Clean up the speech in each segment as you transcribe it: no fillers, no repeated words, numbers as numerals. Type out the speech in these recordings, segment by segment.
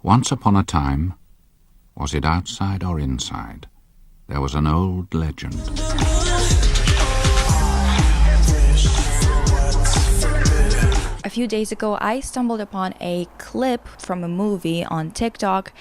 Once upon a time, was it outside or inside, there was an old legend. A few days ago, I stumbled upon a clip from a movie on TikTok.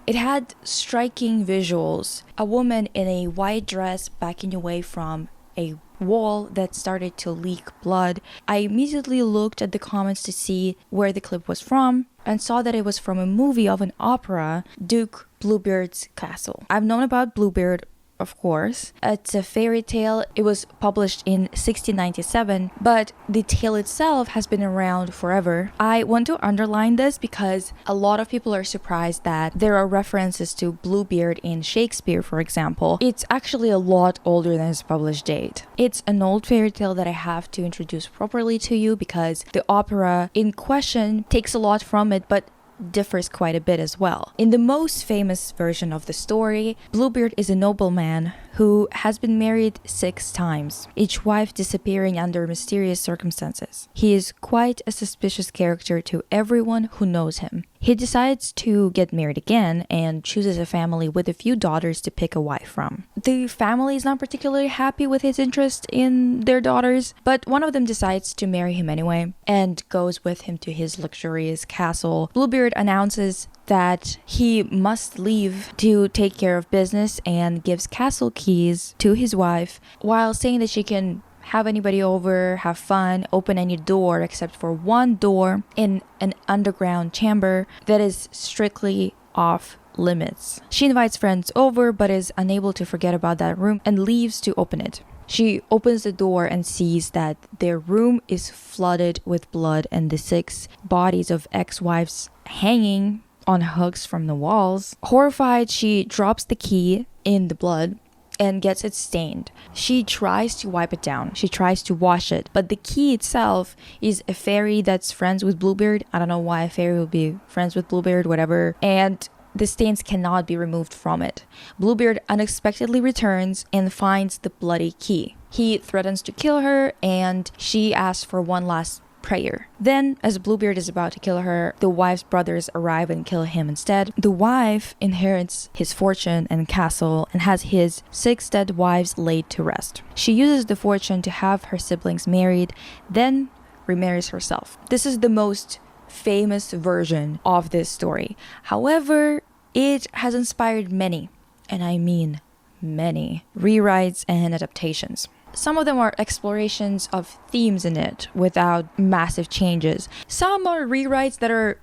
It had striking visuals. A woman in a white dress backing away from a wall that started to leak blood. I immediately looked at the comments to see where the clip was from and saw that it was from a movie of an opera, Duke Bluebeard's Castle. I've known about Bluebeard, of course. It's a fairy tale. It was published in 1697, but the tale itself has been around forever. I want to underline this because a lot of people are surprised that there are references to Bluebeard in Shakespeare, for example. It's actually a lot older than its published date. It's an old fairy tale that I have to introduce properly to you because the opera in question takes a lot from it, but differs quite a bit as well. In the most famous version of the story, Bluebeard is a nobleman who has been married 6 times, each wife disappearing under mysterious circumstances. He is quite a suspicious character to everyone who knows him. He decides to get married again and chooses a family with a few daughters to pick a wife from. The family is not particularly happy with his interest in their daughters, but one of them decides to marry him anyway and goes with him to his luxurious castle. Bluebeard announces that he must leave to take care of business and gives castle keys to his wife while saying that she can have anybody over, have fun, open any door except for one door in an underground chamber that is strictly off limits. She invites friends over but is unable to forget about that room and leaves to open it. She opens the door and sees that their room is flooded with blood and the 6 bodies of ex-wives hanging on hooks from the walls. Horrified, she drops the key in the blood and gets it stained. She tries to wipe it down. She tries to wash it. But the key itself is a fairy that's friends with Bluebeard. I don't know why a fairy would be friends with Bluebeard, whatever. And the stains cannot be removed from it. Bluebeard unexpectedly returns and finds the bloody key. He threatens to kill her and she asks for one last prayer. Then, as Bluebeard is about to kill her, the wife's brothers arrive and kill him instead. The wife inherits his fortune and castle and has his 6 dead wives laid to rest. She uses the fortune to have her siblings married, then remarries herself. This is the most famous version of this story. However, it has inspired many, and I mean many, rewrites and adaptations. Some of them are explorations of themes in it without massive changes. Some are rewrites that are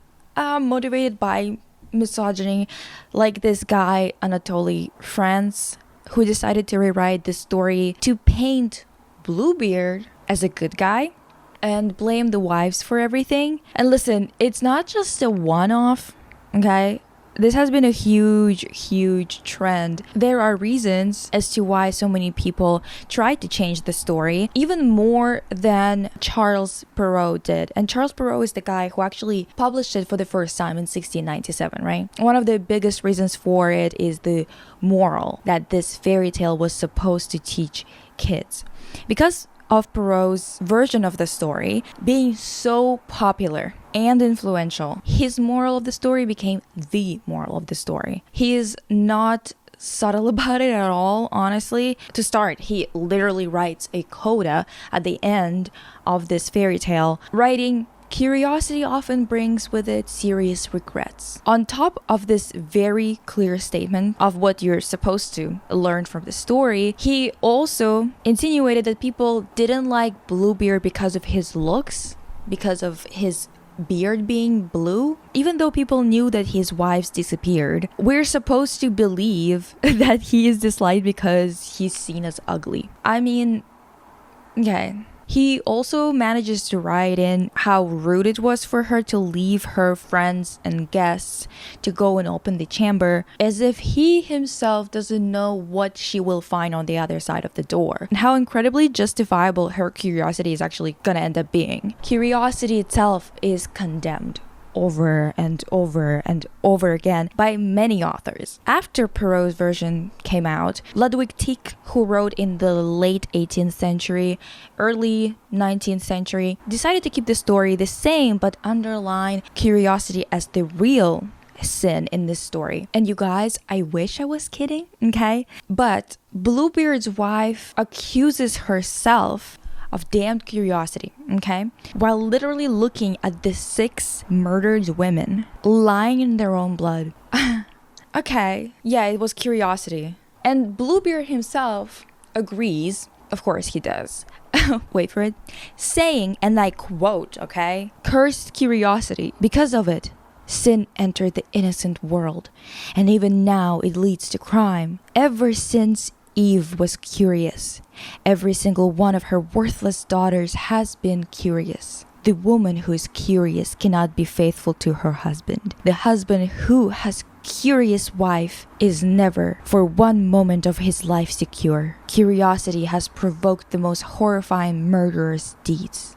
motivated by misogyny, like this guy, Anatoly France, who decided to rewrite the story to paint Bluebeard as a good guy and blame the wives for everything. And listen, it's not just a one-off, okay? This has been a huge trend. There are reasons as to why so many people tried to change the story, even more than Charles Perrault did. And Charles Perrault is the guy who actually published it for the first time in 1697, right? One of the biggest reasons for it is the moral that this fairy tale was supposed to teach kids. Because of Perrault's version of the story being so popular and influential, his moral of the story became the moral of the story. He is not subtle about it at all, honestly. To start, he literally writes a coda at the end of this fairy tale, writing, "Curiosity often brings with it serious regrets." On top of this very clear statement of what you're supposed to learn from the story, he also insinuated that people didn't like Bluebeard because of his looks, because of his beard being blue. Even though people knew that his wives disappeared, we're supposed to believe that he is disliked because he's seen as ugly. I mean, okay. He also manages to write in how rude it was for her to leave her friends and guests to go and open the chamber, as if he himself doesn't know what she will find on the other side of the door, and how incredibly justifiable her curiosity is actually gonna end up being. Curiosity itself is condemned over and over and over again by many authors. After Perrault's version came out, Ludwig Tieck, who wrote in the late 18th century, early 19th century, decided to keep the story the same but underline curiosity as the real sin in this story. And you guys, I wish I was kidding, okay? But Bluebeard's wife accuses herself of damned curiosity, okay? While literally looking at the 6 murdered women lying in their own blood. Okay, yeah, it was curiosity. And Bluebeard himself agrees, of course he does. Wait for it. Saying, and I quote, okay? "Cursed curiosity. Because of it, sin entered the innocent world, and even now it leads to crime. Ever since Eve was curious, every single one of her worthless daughters has been curious. The woman who is curious cannot be faithful to her husband. The husband who has curious wife is never for one moment of his life secure. Curiosity has provoked the most horrifying murderous deeds."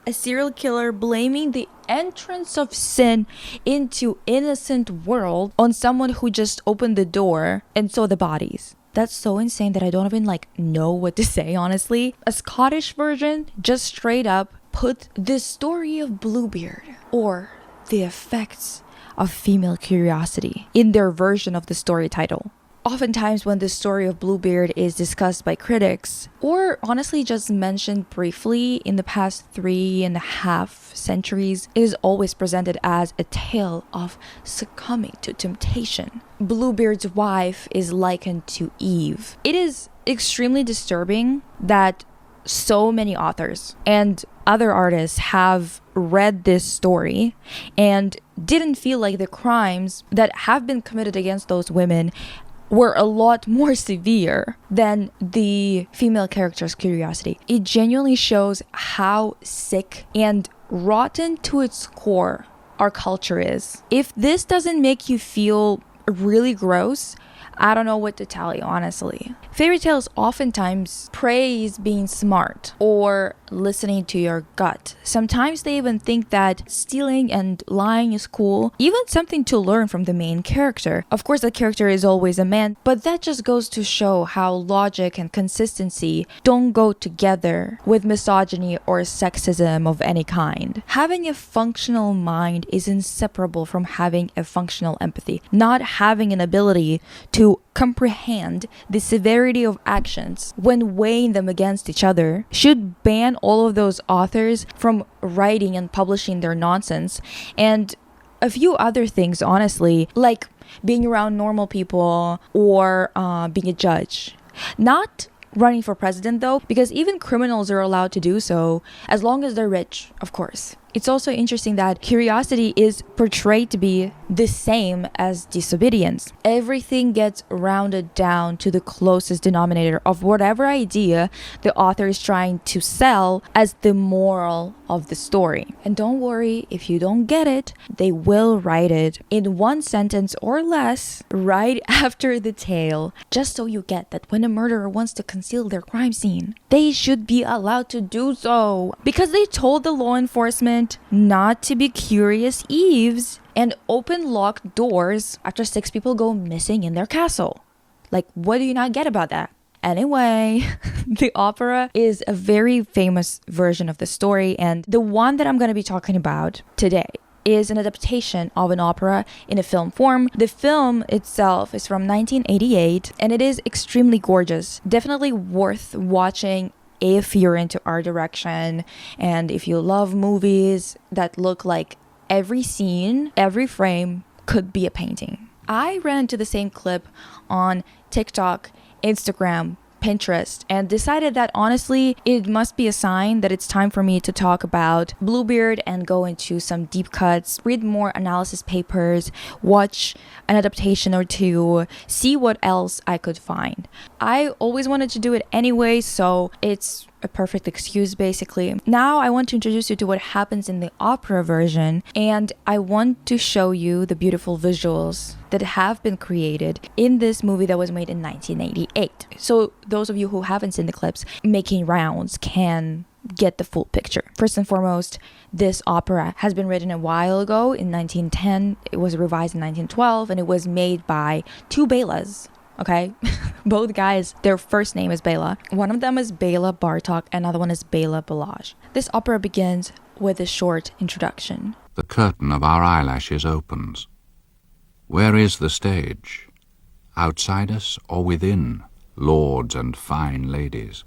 A serial killer blaming the entrance of sin into innocent world on someone who just opened the door and saw the bodies. That's so insane that I don't even know what to say, honestly. A Scottish version just straight up put the story of Bluebeard, or the effects of female curiosity, in their version of the story title. Oftentimes when the story of Bluebeard is discussed by critics, or honestly just mentioned briefly in the past 3.5 centuries, it is always presented as a tale of succumbing to temptation. Bluebeard's wife is likened to Eve. It is extremely disturbing that so many authors and other artists have read this story and didn't feel like the crimes that have been committed against those women were a lot more severe than the female character's curiosity. It genuinely shows how sick and rotten to its core our culture is. If this doesn't make you feel really gross, I don't know what to tell you, honestly. Fairy tales oftentimes praise being smart or listening to your gut. Sometimes they even think that stealing and lying is cool, even something to learn from the main character. Of course, the character is always a man, but that just goes to show how logic and consistency don't go together with misogyny or sexism of any kind. Having a functional mind is inseparable from having a functional empathy. Not having an ability to comprehend the severity of actions when weighing them against each other should ban all of those authors from writing and publishing their nonsense, and a few other things, honestly, like being around normal people or being a judge. Not running for president though, because even criminals are allowed to do so as long as they're rich, of course. It's also interesting that curiosity is portrayed to be the same as disobedience. Everything gets rounded down to the closest denominator of whatever idea the author is trying to sell as the moral of the story. And don't worry, if you don't get it, they will write it in one sentence or less right after the tale, just so you get that when a murderer wants to conceal their crime scene, they should be allowed to do so. Because they told the law enforcement not to be curious Eves and open locked doors after 6 people go missing in their castle. Like, what do you not get about that? Anyway, the opera is a very famous version of the story, and the one that I'm going to be talking about today is an adaptation of an opera in a film form. The film itself is from 1988, and it is extremely gorgeous. Definitely worth watching if you're into art direction and if you love movies that look like every scene, every frame could be a painting. I ran into the same clip on TikTok, Instagram, Pinterest, and decided that honestly it must be a sign that it's time for me to talk about Bluebeard and go into some deep cuts, read more analysis papers, watch an adaptation or two, see what else I could find. I always wanted to do it anyway, so it's a perfect excuse basically. Now I want to introduce you to what happens in the opera version, and I want to show you the beautiful visuals that have been created in this movie that was made in 1988. So those of you who haven't seen the clips making rounds can get the full picture. First and foremost, this opera has been written a while ago in 1910. It was revised in 1912, and it was made by two Bélas. Okay, both guys, their first name is Béla. One of them is Béla Bartók, another one is Béla Balázs. This opera begins with a short introduction. The curtain of our eyelashes opens. Where is the stage? Outside us or within, lords and fine ladies?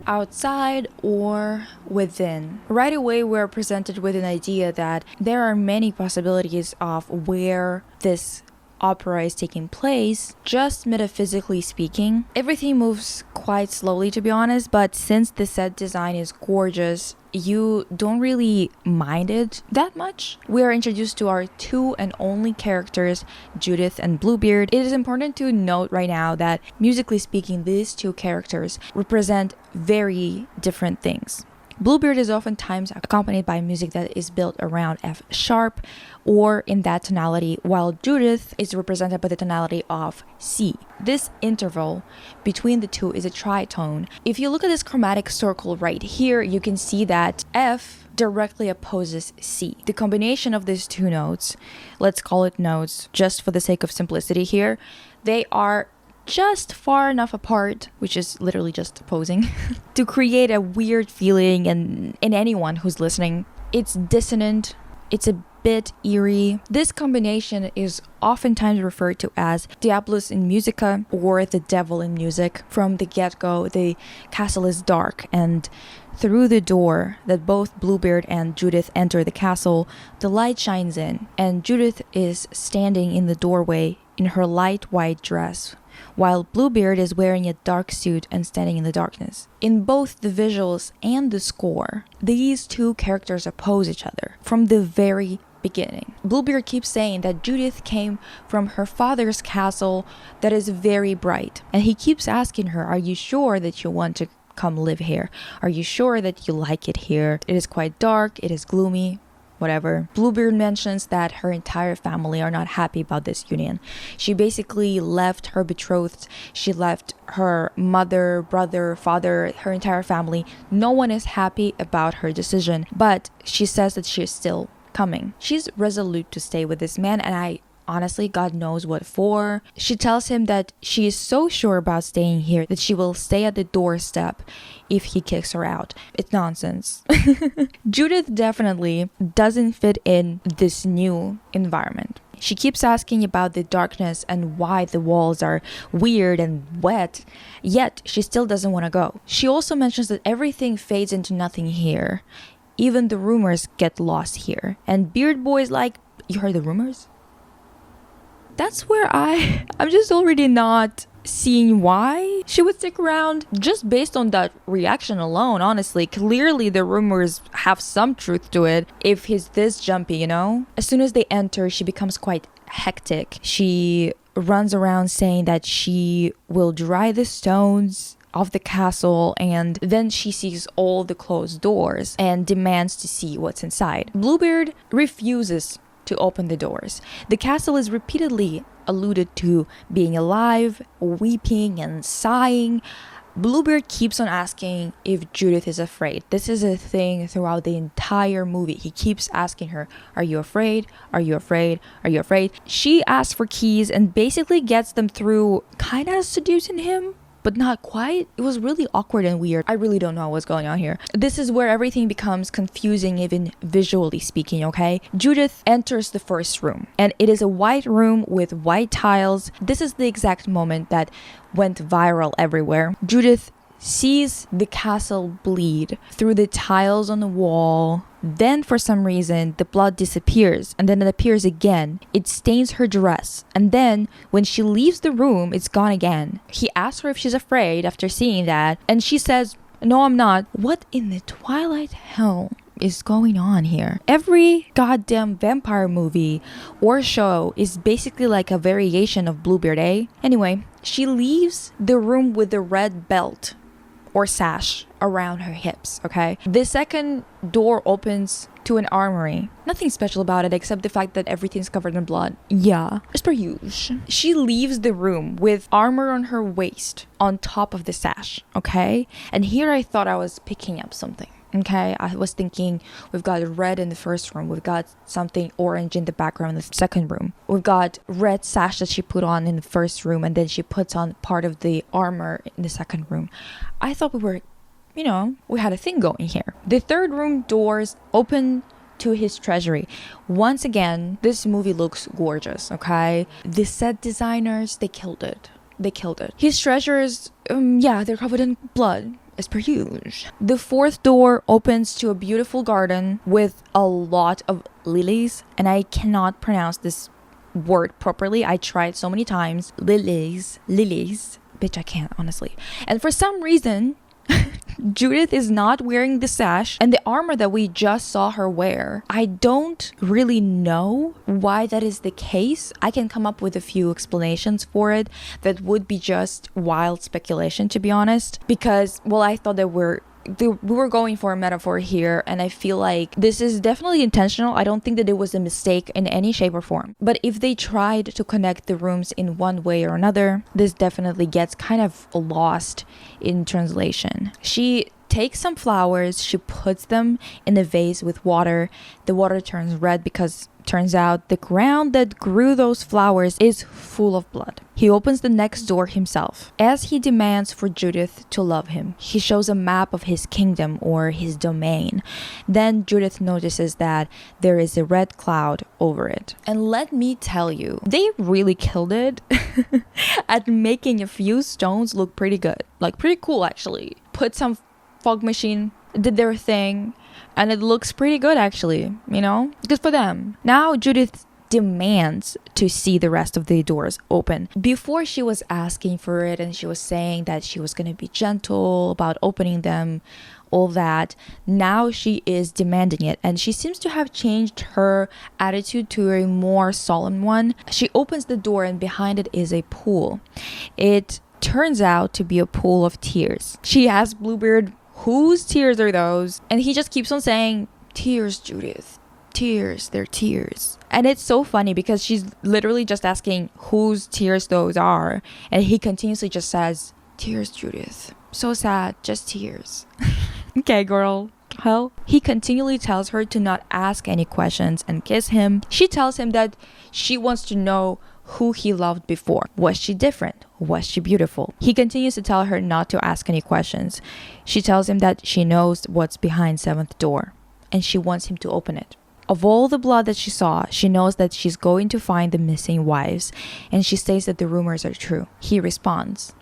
Outside or within. Right away, we're presented with an idea that there are many possibilities of where this opera is taking place. Just metaphysically speaking, everything moves quite slowly, to be honest, but since the set design is gorgeous, you don't really mind it that much. We are introduced to our two and only characters, Judith and Bluebeard. It is important to note right now that, musically speaking, these two characters represent very different things. Bluebeard is oftentimes accompanied by music that is built around F sharp or in that tonality, while Judith is represented by the tonality of C. This interval between the two is a tritone. If you look at this chromatic circle right here, you can see that F directly opposes C. The combination of these two notes, let's call it notes just for the sake of simplicity here, they are just far enough apart, which is literally just opposing, to create a weird feeling in anyone who's listening. It's dissonant, it's a bit eerie. This combination is oftentimes referred to as Diabolus in Musica or the devil in music. From the get-go, the castle is dark, and through the door that both Bluebeard and Judith enter the castle, the light shines in, and Judith is standing in the doorway in her light white dress, while Bluebeard is wearing a dark suit and standing in the darkness. In both the visuals and the score, these two characters oppose each other from the very beginning. Bluebeard keeps saying that Judith came from her father's castle that is very bright, and he keeps asking her, are you sure that you want to come live here? Are you sure that you like it here? It is quite dark, it is gloomy, whatever. Bluebeard mentions that her entire family are not happy about this union. She basically left her betrothed, she left her mother, brother, father, her entire family. No one is happy about her decision, but she says that she is still coming. She's resolute to stay with this man, and honestly, God knows what for. She tells him that she is so sure about staying here that she will stay at the doorstep if he kicks her out. It's nonsense. Judith definitely doesn't fit in this new environment. She keeps asking about the darkness and why the walls are weird and wet, yet she still doesn't want to go. She also mentions that everything fades into nothing here. Even the rumors get lost here. And Beard Boy's like, you heard the rumors? That's where I'm just already not seeing why she would stick around just based on that reaction alone. Honestly, clearly the rumors have some truth to it if he's this jumpy, you know? As soon as they enter, she becomes quite hectic. She runs around saying that she will dry the stones of the castle, and then she sees all the closed doors and demands to see what's inside. Bluebeard refuses to open the doors. The castle is repeatedly alluded to being alive, weeping and sighing. Bluebeard keeps on asking if Judith is afraid. This is a thing throughout the entire movie. He keeps asking her, are you afraid? Are you afraid? Are you afraid? She asks for keys and basically gets them through kind of seducing him, but not quite. It was really awkward and weird. I really don't know what's going on here. This is where everything becomes confusing, even visually speaking, okay? Judith enters the first room, and it is a white room with white tiles. This is the exact moment that went viral everywhere. Judith sees the castle bleed through the tiles on the wall. Then for some reason the blood disappears, and then it appears again. It stains her dress, and then when she leaves the room, it's gone again. He asks her if she's afraid after seeing that, and she says, no, I'm not. What in the Twilight hell is going on here? Every goddamn vampire movie or show is basically like a variation of Bluebeard, eh? Anyway, she leaves the room with the red belt, or sash around her hips, okay? The second door opens to an armory. Nothing special about it except the fact that everything's covered in blood. Yeah, as per usual. She leaves the room with armor on her waist on top of the sash, okay? And here I thought I was picking up something. Okay, I was thinking we've got red in the first room, we've got something orange in the background in the second room, we've got red sash that she put on in the first room, and then she puts on part of the armor in the second room. I thought we were, we had a thing going here. The third room doors open to his treasury. Once again, this movie looks gorgeous, okay? The set designers, they killed it. His treasures, they're covered in blood, as per usual. The fourth door opens to a beautiful garden with a lot of lilies, and I cannot pronounce this word properly. I tried so many times. Lilies. Bitch, I can't, honestly. And for some reason, Judith is not wearing the sash and the armor that we just saw her wear. I don't really know why that is the case. I can come up with a few explanations for it that would be just wild speculation, to be honest, because, well, I thought that we were going for a metaphor here, and I feel like this is definitely intentional. I don't think that it was a mistake in any shape or form. But if they tried to connect the rooms in one way or another, this definitely gets kind of lost in translation. She takes some flowers, she puts them in a vase with water. The water turns red because turns out the ground that grew those flowers is full of blood. He opens the next door himself. As he demands for Judith to love him, he shows a map of his kingdom or his domain. Then Judith notices that there is a red cloud over it. And let me tell you, they really killed it at making a few stones look pretty good. Like, pretty cool, actually. Put some fog machine, did their thing, and it looks pretty good, actually, good for them. Now Judith demands to see the rest of the doors open. Before, she was asking for it, and she was saying that she was going to be gentle about opening them, all that. Now she is demanding it, and she seems to have changed her attitude to a more solemn one. She opens the door, and behind it is a pool. It turns out to be a pool of tears. She asks Bluebeard, whose tears are those? And he just keeps on saying, tears, Judith. Tears, they're tears. And it's so funny because she's literally just asking whose tears those are. And he continuously just says, tears, Judith. So sad, just tears. Okay, girl. Hell. He continually tells her to not ask any questions and kiss him. She tells him that she wants to know who he loved before. Was she different? Was she beautiful? He continues to tell her not to ask any questions. She tells him that she knows what's behind seventh door, and she wants him to open it. Of all the blood that she saw, she knows that she's going to find the missing wives, and she says that the rumors are true. He responds,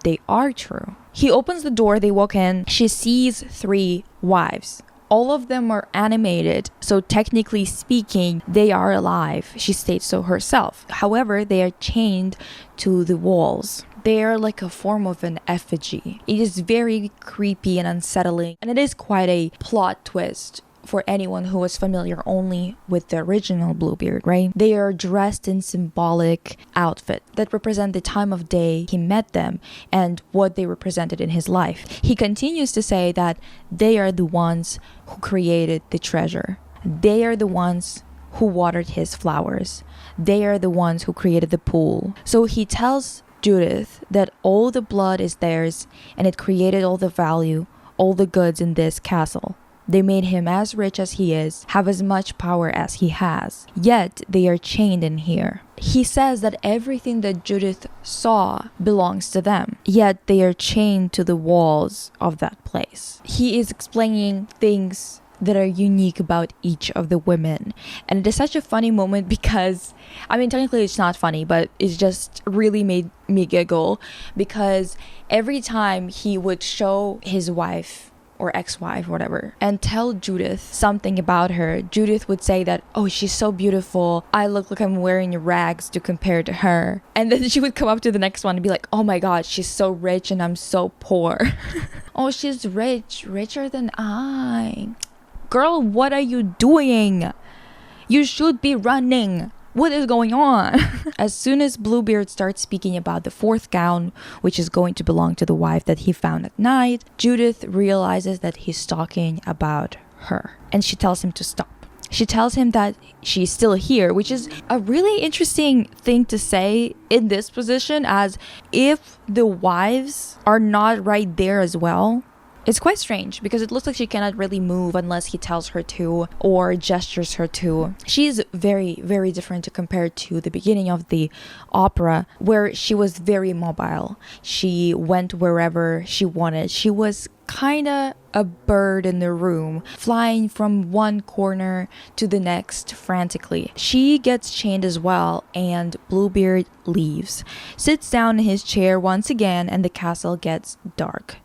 they are true. He opens the door, they walk in. She sees 3 wives. All of them are animated, so technically speaking, they are alive. She states so herself. However, they are chained to the walls. They are like a form of an effigy. It is very creepy and unsettling, and it is quite a plot twist for anyone who was familiar only with the original Bluebeard, right? They are dressed in symbolic outfit that represent the time of day he met them and what they represented in his life. He continues to say that they are the ones who created the treasure. They are the ones who watered his flowers. They are the ones who created the pool. So he tells Judith that all the blood is theirs and it created all the value, all the goods in this castle. They made him as rich as he is, have as much power as he has. Yet they are chained in here. He says that everything that Judith saw belongs to them. Yet they are chained to the walls of that place. He is explaining things that are unique about each of the women. And it is such a funny moment because, I mean, technically it's not funny, but it just really made me giggle because every time he would show his wife or ex-wife, whatever, and tell Judith something about her, Judith would say that, oh, she's so beautiful, I look like I'm wearing rags to compare to her. And then she would come up to the next one and be like, oh my god, she's so rich and I'm so poor. Oh, she's rich, richer than I. Girl, what are you doing? You should be running. what is going on? As soon as Bluebeard starts speaking about the fourth gown, which is going to belong to the wife that he found at night, Judith realizes that he's talking about her, and she tells him to stop. She tells him that she's still here, which is a really interesting thing to say in this position, as if the wives are not right there as well. It's quite strange because it looks like she cannot really move unless he tells her to or gestures her to. She's very, very different to compare to the beginning of the opera, where she was very mobile. She went wherever she wanted. She was kind of a bird in the room, flying from one corner to the next frantically. She gets chained as well, and Bluebeard leaves, sits down in his chair once again, and the castle gets dark.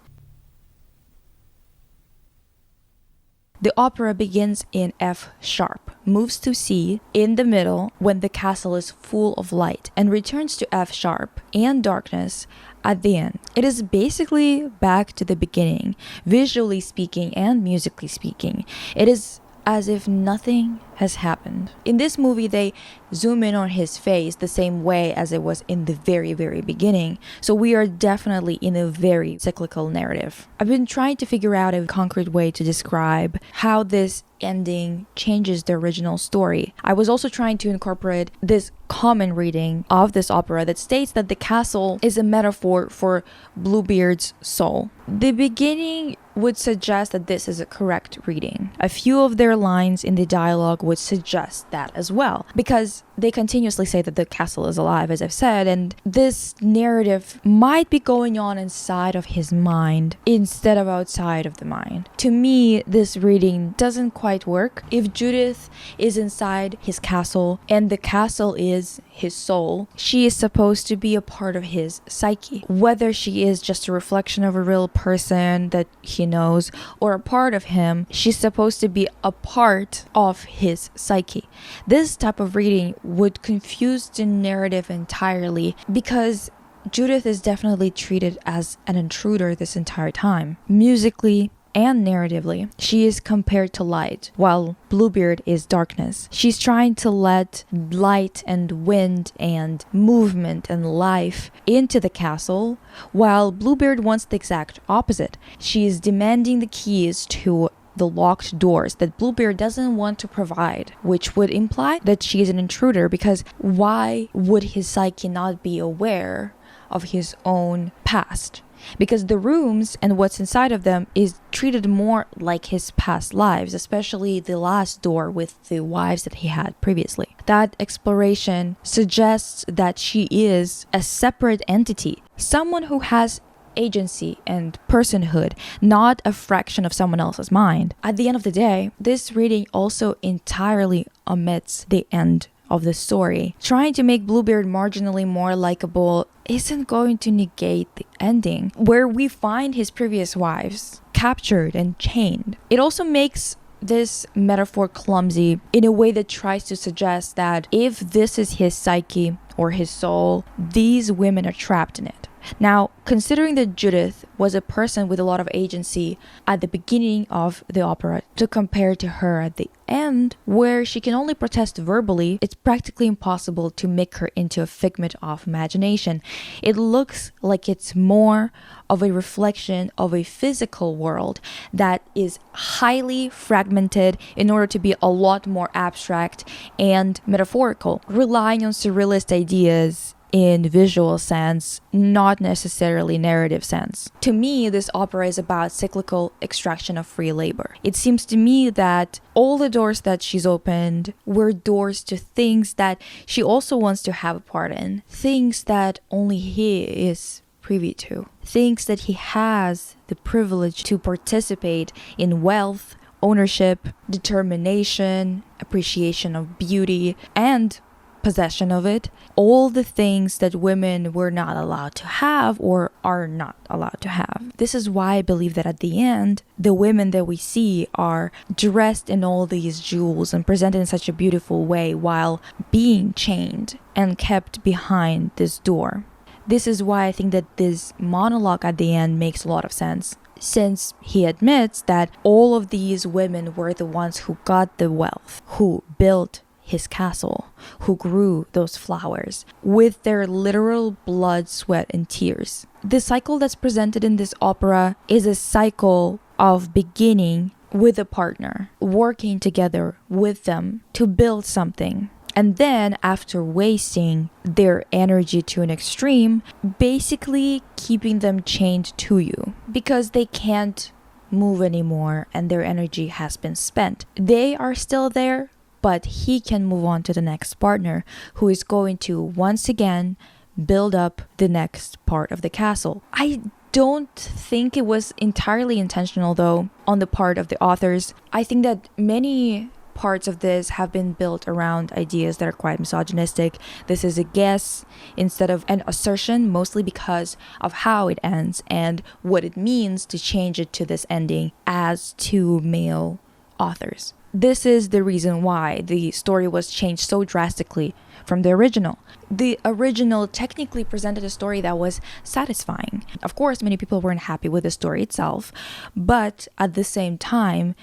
The opera begins in F sharp, moves to C in the middle when the castle is full of light, and returns to F sharp and darkness at the end. It is basically back to the beginning, visually speaking and musically speaking. It is as if nothing has happened. In this movie, they zoom in on his face the same way as it was in the very, very beginning. So we are definitely in a very cyclical narrative. I've been trying to figure out a concrete way to describe how this ending changes the original story. I was also trying to incorporate this common reading of this opera that states that the castle is a metaphor for Bluebeard's soul. The beginning would suggest that this is a correct reading. A few of their lines in the dialogue would suggest that as well, because they continuously say that the castle is alive, as I've said, and this narrative might be going on inside of his mind instead of outside of the mind. To me, this reading doesn't quite work. If Judith is inside his castle and the castle is his soul, she is supposed to be a part of his psyche. Whether she is just a reflection of a real person that he knows or a part of him, she's supposed to be a part of his psyche. This type of reading would confuse the narrative entirely, because Judith is definitely treated as an intruder this entire time. Musically and narratively, she is compared to light, while Bluebeard is darkness. She's trying to let light and wind and movement and life into the castle, while Bluebeard wants the exact opposite. She is demanding the keys to the locked doors that Bluebeard doesn't want to provide, which would imply that she is an intruder, because why would his psyche not be aware of his own past? Because the rooms and what's inside of them is treated more like his past lives, especially the last door with the wives that he had previously. That exploration suggests that she is a separate entity, someone who has agency and personhood, not a fraction of someone else's mind. At the end of the day, this reading also entirely omits the end of the story. Trying to make Bluebeard marginally more likable isn't going to negate the ending, where we find his previous wives captured and chained. It also makes this metaphor clumsy in a way that tries to suggest that if this is his psyche or his soul, these women are trapped in it. Now, considering that Judith was a person with a lot of agency at the beginning of the opera, to compare to her at the end, where she can only protest verbally, it's practically impossible to make her into a figment of imagination. It looks like it's more of a reflection of a physical world that is highly fragmented in order to be a lot more abstract and metaphorical, relying on surrealist ideas in visual sense, not necessarily narrative sense. To me, this opera is about cyclical extraction of free labor. It seems to me that all the doors that she's opened were doors to things that she also wants to have a part in, things that only he is privy to, things that he has the privilege to participate in: wealth, ownership, determination, appreciation of beauty, and possession of it, all the things that women were not allowed to have or are not allowed to have. This is why I believe that at the end, the women that we see are dressed in all these jewels and presented in such a beautiful way while being chained and kept behind this door. This is why I think that this monologue at the end makes a lot of sense, since he admits that all of these women were the ones who got the wealth, who built his castle, who grew those flowers with their literal blood, sweat, and tears. The cycle that's presented in this opera is a cycle of beginning with a partner, working together with them to build something. And then after wasting their energy to an extreme, basically keeping them chained to you because they can't move anymore and their energy has been spent. They are still there, but he can move on to the next partner who is going to once again build up the next part of the castle. I don't think it was entirely intentional though on the part of the authors. I think that many parts of this have been built around ideas that are quite misogynistic. This is a guess instead of an assertion, mostly because of how it ends and what it means to change it to this ending as two male authors. This is the reason why the story was changed so drastically from the original. The original technically presented a story that was satisfying. Of course, many people weren't happy with the story itself, but at the same time,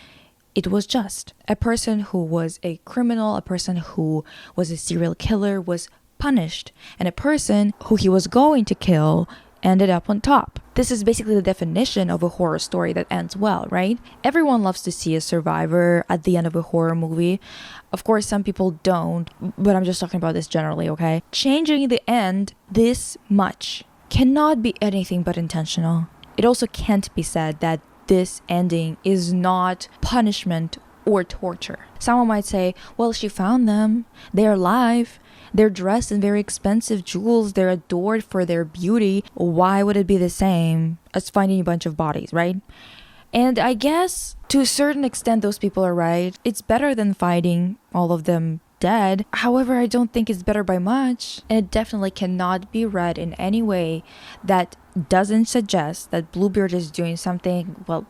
it was just. A person who was a criminal, a person who was a serial killer was punished, and a person who he was going to kill ended up on top. This is basically the definition of a horror story that ends well, right? Everyone loves to see a survivor at the end of a horror movie. Of course, some people don't, but I'm just talking about this generally, okay? Changing the end this much cannot be anything but intentional. It also can't be said that this ending is not punishment or torture. Someone might say, well, she found them. They're alive. They're dressed in very expensive jewels. They're adored for their beauty. Why would it be the same as finding a bunch of bodies, right? And I guess to a certain extent, those people are right. It's better than finding all of them dead. However, I don't think it's better by much. And it definitely cannot be read in any way that doesn't suggest that Bluebeard is doing something, well,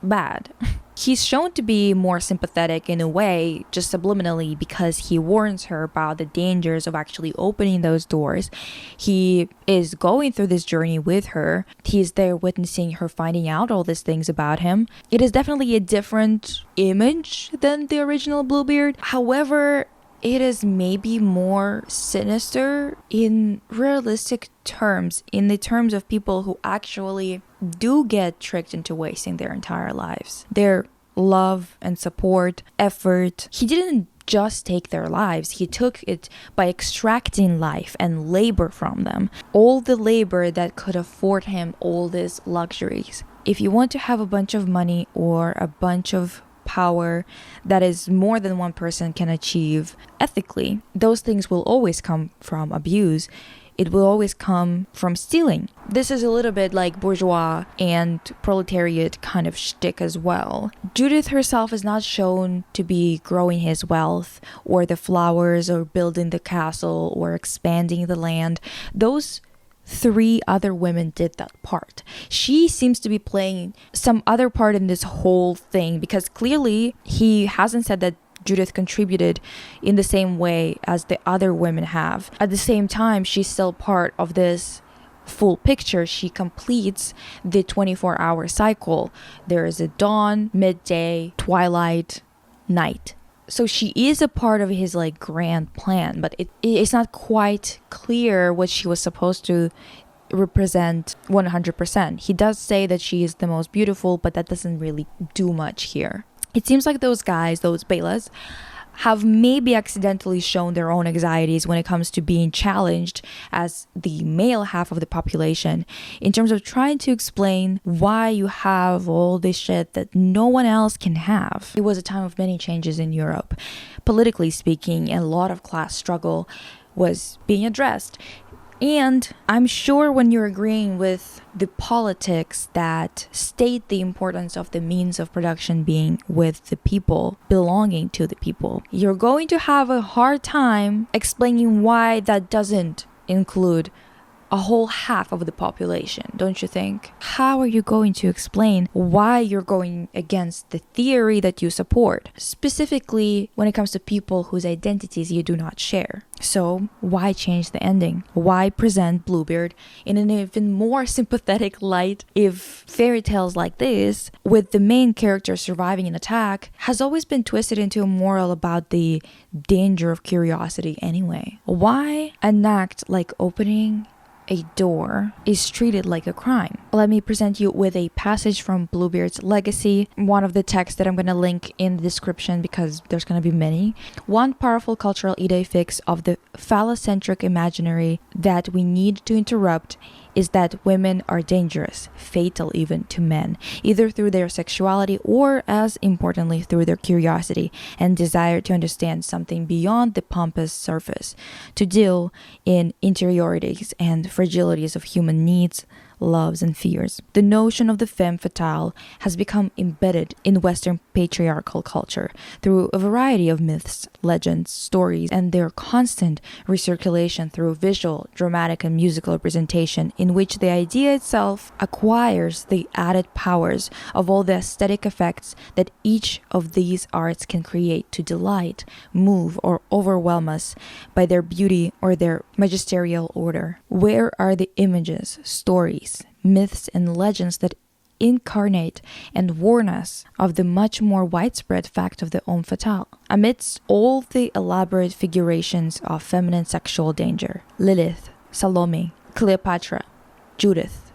bad. He's shown to be more sympathetic in a way, just subliminally, because he warns her about the dangers of actually opening those doors. He is going through this journey with her. He's there witnessing her finding out all these things about him. It is definitely a different image than the original Bluebeard. However, it is maybe more sinister in realistic terms, in the terms of people who actually do get tricked into wasting their entire lives. Their love and support, effort. He didn't just take their lives, he took it by extracting life and labor from them. All the labor that could afford him all these luxuries. If you want to have a bunch of money or a bunch of power that is more than one person can achieve ethically, those things will always come from abuse. It will always come from stealing. This is a little bit like bourgeois and proletariat kind of shtick as well. Judith herself is not shown to be growing his wealth or the flowers or building the castle or expanding the land. Those three other women did that part. She seems to be playing some other part in this whole thing because clearly he hasn't said that Judith contributed in the same way as the other women have. At the same time, she's still part of this full picture. She completes the 24-hour cycle. There is a dawn, midday, twilight, night. So she is a part of his like grand plan, but it's not quite clear what she was supposed to represent 100%. He does say that she is the most beautiful, but that doesn't really do much here. It seems like those guys, those Bélas, have maybe accidentally shown their own anxieties when it comes to being challenged as the male half of the population in terms of trying to explain why you have all this shit that no one else can have. It was a time of many changes in Europe. Politically speaking, a lot of class struggle was being addressed. And I'm sure when you're agreeing with the politics that state the importance of the means of production being with the people, belonging to the people, you're going to have a hard time explaining why that doesn't include a whole half of the population, don't you think? How are you going to explain why you're going against the theory that you support, specifically when it comes to people whose identities you do not share? So why change the ending? Why present Bluebeard in an even more sympathetic light if fairy tales like this, with the main character surviving an attack, has always been twisted into a moral about the danger of curiosity anyway? Why an act like opening a door is treated like a crime? Let me present you with a passage from Bluebeard's Legacy, one of the texts that I'm going to link in the description because there's going to be many. One powerful cultural idea fix of the phallocentric imaginary that we need to interrupt is that women are dangerous, fatal even to men, either through their sexuality or, as importantly, through their curiosity and desire to understand something beyond the pompous surface, to deal in interiorities and fragilities of human needs, loves, and fears. The notion of the femme fatale has become embedded in Western patriarchal culture through a variety of myths, legends, stories, and their constant recirculation through visual, dramatic, and musical representation, in which the idea itself acquires the added powers of all the aesthetic effects that each of these arts can create to delight, move, or overwhelm us by their beauty or their magisterial order. Where are the images, stories, myths, and legends that incarnate and warn us of the much more widespread fact of the homme fatale? Amidst all the elaborate figurations of feminine sexual danger, Lilith, Salome, Cleopatra, Judith,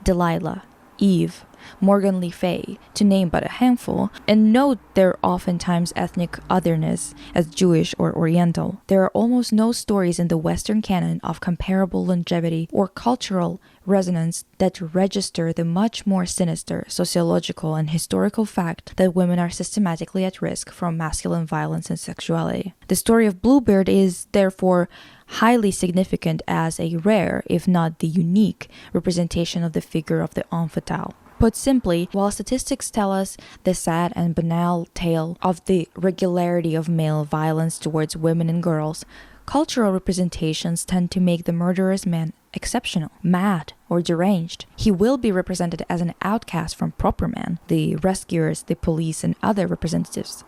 Delilah, Eve, Morgan Le Fay, to name but a handful, and note their oftentimes ethnic otherness as Jewish or Oriental, there are almost no stories in the Western canon of comparable longevity or cultural resonance that register the much more sinister sociological and historical fact that women are systematically at risk from masculine violence and sexuality. The story of Bluebeard is, therefore, highly significant as a rare, if not the unique, representation of the figure of the homme fatale. Put simply, while statistics tell us the sad and banal tale of the regularity of male violence towards women and girls, cultural representations tend to make the murderous man exceptional, mad, or deranged. He will be represented as an outcast from proper men, the rescuers, the police, and other representatives.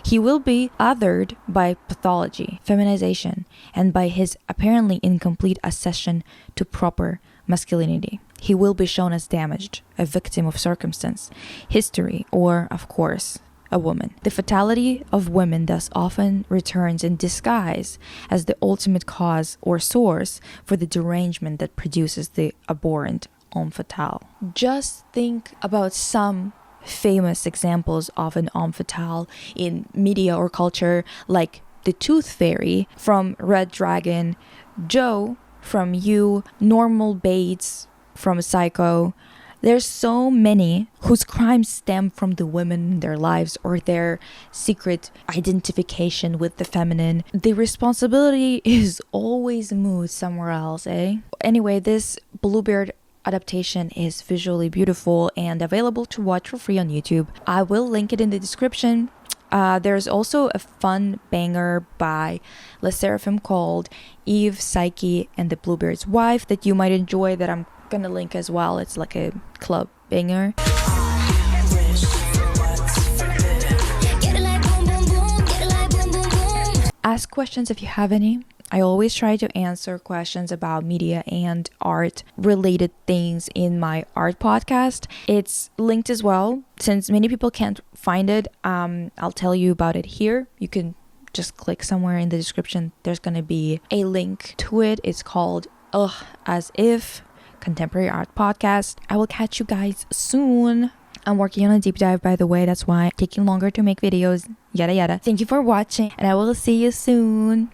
He will be othered by pathology, feminization, and by his apparently incomplete accession to proper masculinity. He will be shown as damaged, a victim of circumstance, history, or, of course, a woman. The fatality of women thus often returns in disguise as the ultimate cause or source for the derangement that produces the abhorrent homme fatale. Just think about some famous examples of an homme fatale in media or culture, like the Tooth Fairy from Red Dragon, Joe from You, Normal Bates from Psycho. There's so many whose crimes stem from the women in their lives or their secret identification with the feminine. The responsibility is always moved somewhere else, eh? Anyway, this Bluebeard adaptation is visually beautiful and available to watch for free on YouTube. I will link it in the description. There's also a fun banger by Le Seraphim called Eve, Psyche, and the Bluebeard's Wife that you might enjoy, that I'm gonna link as well. It's like a club banger. Ask questions if you have any. I always try to answer questions about media and art related things in my art podcast. It's linked as well. Since many people can't find it, I'll tell you about it here. You can just click somewhere in the description. There's gonna be a link to it. It's called As If Contemporary Art Podcast. I will catch you guys soon. I'm working on a deep dive, by the way. That's why it's taking longer to make videos. Yada yada. Thank you for watching, and I will see you soon.